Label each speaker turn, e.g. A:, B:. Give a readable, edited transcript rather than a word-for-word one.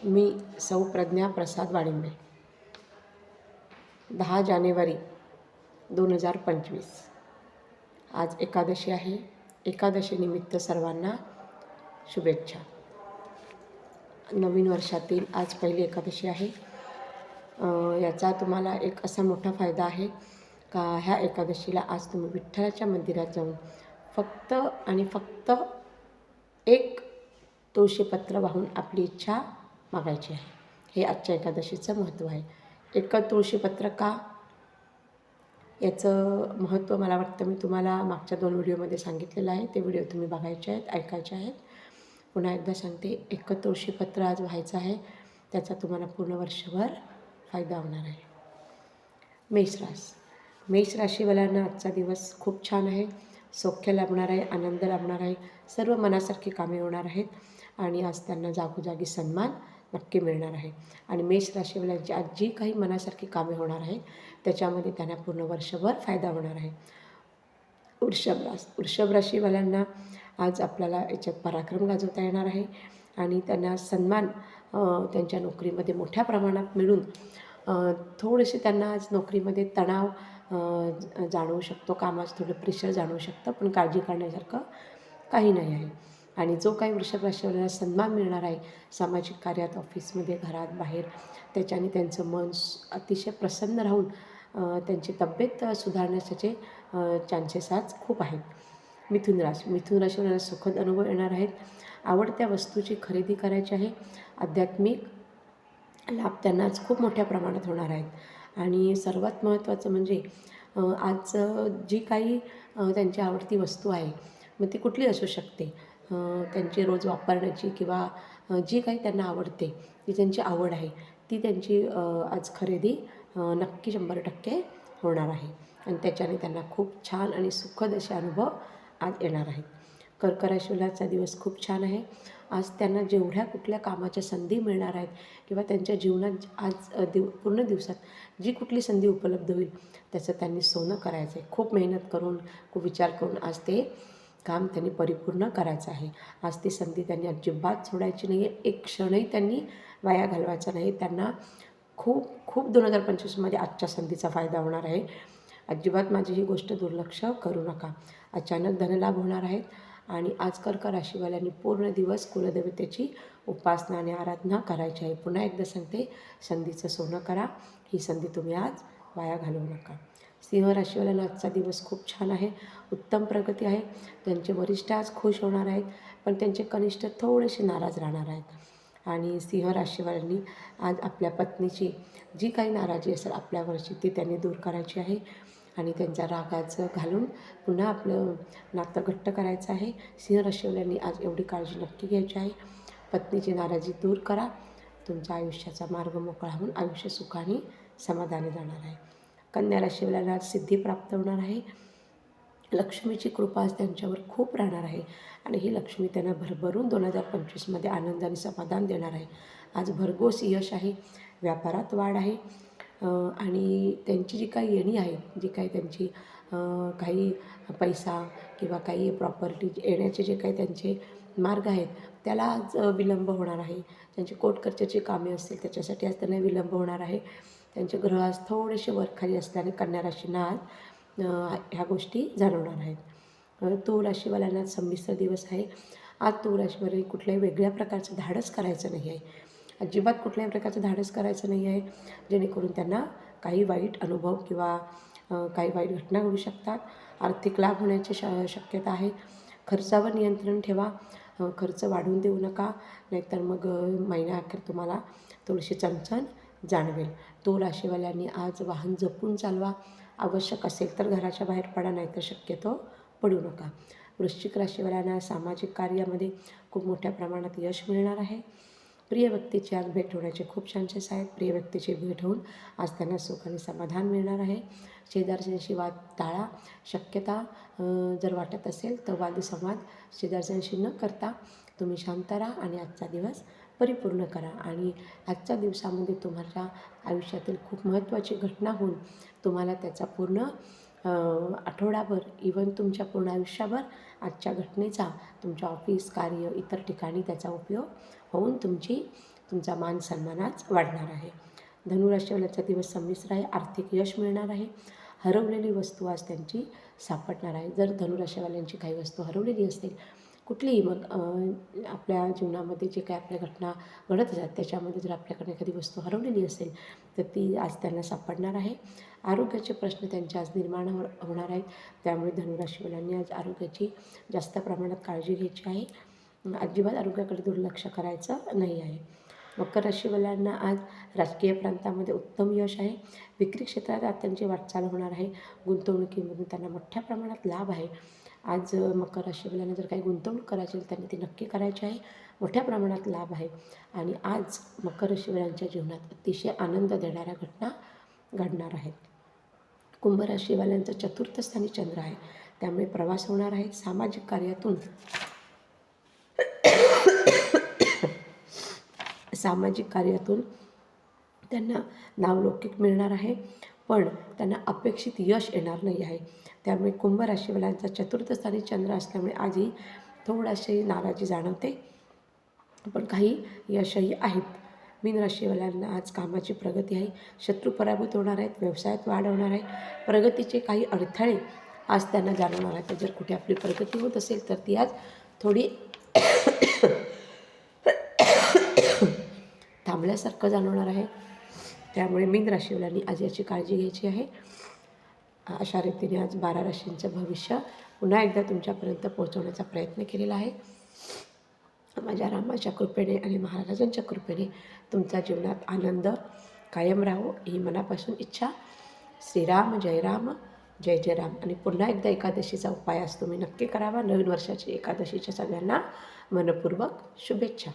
A: मी सौ प्रज्ञा प्रसाद वाडिंबे. 10 जानेवारी 2025. आज एकादशी आहे. एकादशीनिमित्त सर्वांना शुभेच्छा. नवीन वर्षातील आज पहिली एकादशी आहे. याचा तुम्हाला एक असा मोठा फायदा आहे का ह्या एकादशीला आज तुम्ही विठ्ठलाच्या मंदिरात जाऊन फक्त आणि फक्त एक तुळशीपत्र वाहून आपली इच्छा मागायची आहे. हे आजच्या एकादशीचं महत्त्व आहे. एक तुळशीपत्र का, याचं महत्त्व मला वाटतं मी तुम्हाला मागच्या 2 व्हिडिओमध्ये सांगितलेलं आहे. ते व्हिडिओ तुम्ही बघायचे आहेत, ऐकायचे आहेत. पुन्हा एकदा सांगते, एक तुळशीपत्र आज व्हायचं आहे. त्याचा तुम्हाला पूर्ण वर्षभर फायदा होणार आहे. मेष राशीवाल्यांना आजचा दिवस खूप छान आहे. सौख्य लाभणार आहे, आनंद लाभणार आहे, सर्व मनासारखी कामे होणार आहेत आणि आज त्यांना जागोजागी सन्मान नक्की मिळणार आहे. आणि मेष राशीवाल्यांची आज जी काही मनासारखी कामे होणार आहेत त्याच्यामध्ये त्यांना पूर्ण वर्षभर फायदा होणार आहे. वृषभ राशीवाल्यांना आज आपल्याला याच्यात पराक्रम गाजवता येणार आहे आणि त्यांना सन्मान त्यांच्या नोकरीमध्ये मोठ्या प्रमाणात मिळून थोडेसे त्यांना आज नोकरीमध्ये तणाव जाणवू शकतो, कामाचं थोडं प्रेशर जाणवू शकतं, पण काळजी करण्यासारखं काही नाही आहे. आणि जो काही वृषभ राशीवाल्यांना सन्मान मिळणार आहे सामाजिक कार्यात, ऑफिसमध्ये, घरात, बाहेर, त्याच्याने त्यांचं मन अतिशय प्रसन्न राहून त्यांची तब्येत सुधारण्याचे चान्सेस आज खूप आहेत. मिथुन राशीवाल्यांना सुखद अनुभव येणार आहेत. आवडत्या वस्तूची खरेदी करायची आहे. आध्यात्मिक लाभ त्यांना आज खूप मोठ्या प्रमाणात होणार आहेत. आणि सर्वात महत्त्वाचं म्हणजे आज जी काही त्यांची आवडती वस्तू आहे, मग ती कुठली असू शकते, त्यांची रोज वापरण्याची किंवा जी काही त्यांना आवडते, ती त्यांची आवड आहे, ती त्यांची आज खरेदी नक्की 100% होणार आहे आणि त्याच्याने त्यांना खूप छान आणि सुखद असे अनुभव आज येणार आहेत. कर्क राशीवाल्यांचा दिवस खूप छान आहे. आज त्यांना जेवढ्या कुठल्या कामाच्या संधी मिळणार आहेत किंवा त्यांच्या जीवनात आज पूर्ण दिवसात जी कुठली संधी उपलब्ध होईल त्याचं त्यांनी सोनं करायचं आहे. खूप मेहनत करून, खूप विचार करून आज ते काम त्यांनी परिपूर्ण करायचं आहे. आज ती संधी त्यांनी अजिबात सोडायची नाही आहे. एक क्षणही त्यांनी वाया घालवायचा नाही. त्यांना खूप खूप 2025मध्ये आजच्या संधीचा फायदा होणार आहे. अजिबात माझी ही गोष्ट दुर्लक्ष करू नका. अचानक धनलाभ होणार आहेत आणि आज कर्क राशीवाल्यांनी पूर्ण दिवस कुलदेवतेची उपासना आणि आराधना करायची आहे. पुन्हा एकदा सांगते, संधीचं सोनं करा. ही संधी तुम्ही आज वाया घालवू नका. सिंह राशीवाल्यांना आजचा दिवस खूप छान आहे. उत्तम प्रगती आहे. त्यांचे वरिष्ठ आज खुश होणार आहेत, पण त्यांचे कनिष्ठ थोडेसे नाराज राहणार आहेत. आणि सिंह राशीवाल्यांनी आज आपल्या पत्नीची जी काही नाराजी असेल आपल्यावरची ती त्यांनी दूर करायची आहे आणि त्यांच्या रागाचं घालून पुन्हा आपलं नातं घट्ट करायचं आहे. सिंह राशीवाल्यांनी आज एवढी काळजी नक्की घ्यायची आहे. पत्नीची नाराजी दूर करा. तुमच्या आयुष्याचा मार्ग मोकळा होऊन आयुष्य सुखाने समाधानी जाणार आहे. कन्या राशीवाल्यांना आज सिद्धी प्राप्त होणार आहे. लक्ष्मीची कृपा आज त्यांच्यावर खूप राहणार आहे आणि ही लक्ष्मी त्यांना भरभरून 2025मध्ये आनंद आणि समाधान देणार आहे. आज भरघोस यश आहे, व्यापारात वाढ आहे आणि त्यांची जी काही येणी आहे, जी काही त्यांची काही पैसा किंवा काही प्रॉपर्टी येण्याचे जे काही त्यांचे मार्ग आहेत त्याला आज विलंब होणार आहे. त्यांची कोर्ट कचेरीची कामे असतील त्याच्यासाठी आज त्यांना विलंब होणार आहे. त्यांचे ग्रह आज थोडेसे वरखाली असल्याने कन्या राशींना आज ह्या गोष्टी जाणवणार आहेत. तुळ राशीवाल्यांना संमिश्र दिवस आहे. आज तुळ राशीवाल्यांनी कुठल्याही वेगळ्या प्रकारचं धाडस करायचं नाही आहे. अजिबात कुठल्याही प्रकारचं धाडस करायचं नाही आहे, जेणेकरून त्यांना काही वाईट अनुभव किंवा काही वाईट घटना घडू शकतात. आर्थिक लाभ होण्याची शक्यता आहे. खर्चावर नियंत्रण ठेवा. खर्च वाढवून देऊ नका, नाहीतर मग महिन्याअखेर तुम्हाला थोडीशी चणचण जाणवेल. तुळ राशीवाल्यांनी आज वाहन जपून चालवा. आवश्यक असेल तर घराच्या बाहेर पडा, नाहीतर शक्यतो पडू नका. वृश्चिक राशीवाल्यांना सामाजिक कार्यामध्ये खूप मोठ्या प्रमाणात यश मिळणार आहे. प्रिय व्यक्तीची आज भेट होण्याचे खूप चान्सेस आहेत. प्रिय व्यक्तीची भेट होऊन आज त्यांना सुख आणि समाधान मिळणार आहे. शेजारच्यांशी वाद टाळा. शक्यता जर वाटत असेल तर वादसंवाद शेजारच्यांशी न करता तुम्ही शांत राहा आणि आजचा दिवस परिपूर्ण करा. आणि आजच्या दिवसामध्ये तुम्हाला आयुष्यातील खूप महत्त्वाची घटना होऊन तुम्हाला त्याचा पूर्ण आठवडाभर इवन तुमच्या पूर्ण आयुष्याभर आजच्या घटनेचा तुमच्या ऑफिस, कार्य, इतर ठिकाणी त्याचा उपयोग होऊन तुमचा मान सन्मानाच वाढणार आहे. धनुराशीवाल्यांचा दिवस संमिश्र आहे. आर्थिक यश मिळणार आहे. हरवलेली वस्तू आज त्यांची सापडणार आहे. जर धनुराशीवाल्यांची काही वस्तू हरवलेली असेल, कुठलीही मग आपल्या जीवनामध्ये जे काही आपल्या घटना घडत असतात त्याच्यामध्ये जर आपल्याकडे एखादी वस्तू हरवलेली असेल तर ती आज त्यांना सापडणार आहे. आरोग्याचे प्रश्न त्यांच्या आज निर्माण होणार आहेत. त्यामुळे धनुराशीवाल्यांनी आज आरोग्याची जास्त प्रमाणात काळजी घ्यायची आहे. अजिबात आरोग्याकडे दुर्लक्ष करायचं नाही आहे. मकर राशीवाल्यांना आज राजकीय प्रांतामध्ये उत्तम यश आहे. विक्री क्षेत्रात आज त्यांची वाटचाल होणार आहे. गुंतवणुकीमधून त्यांना मोठ्या प्रमाणात लाभ आहे. आज मकर राशीवाल्यांना जर काही गुंतवणूक करायची असेल त्यांनी ती नक्की करायची आहे. मोठ्या प्रमाणात लाभ आहे. आणि आज मकर राशीवाल्यांच्या जीवनात अतिशय आनंद देणाऱ्या घटना घडणार आहेत. कुंभ राशीवाल्यांचं चतुर्थ स्थानी चंद्र आहे. त्यामुळे प्रवास होणार आहे. सामाजिक कार्यातून त्यांना नावलौकिक मिळणार आहे. पण त्यांना अपेक्षित यश येणार नाही आहे. त्यामुळे कुंभ राशीवाल्यांचा चतुर्थ स्थानी चंद्र असल्यामुळे आजही थोडीशी नाराजी जाणवते, पण काही यशही आहेत. मीन राशीवाल्यांना आज कामाची प्रगती आहे. शत्रू पराभूत होणार आहेत. व्यवसायात वाढ होणार आहे. प्रगतीचे काही अडथळे आज त्यांना जाणवणार आहेत. जर कुठे आपली प्रगती होत असेल तर ती आज थोडी थांबल्यासारखं जाणवणार आहे. त्यामुळे मीन राशीवाल्यांनी आज याची काळजी घ्यायची आहे. अशा रीतीने आज 12 राशींचं भविष्य पुन्हा एकदा तुमच्यापर्यंत पोहोचवण्याचा प्रयत्न केलेला आहे. माझ्या रामाच्या कृपेने आणि महाराजांच्या कृपेने तुमच्या जीवनात आनंद कायम राहो ही मनापासून इच्छा. श्रीराम जय राम, जय जय राम. आणि पुन्हा एकदा एकादशीचा उपाय आज तुम्ही नक्की करावा. नवीन वर्षाची एकादशीच्या सगळ्यांना मनपूर्वक शुभेच्छा.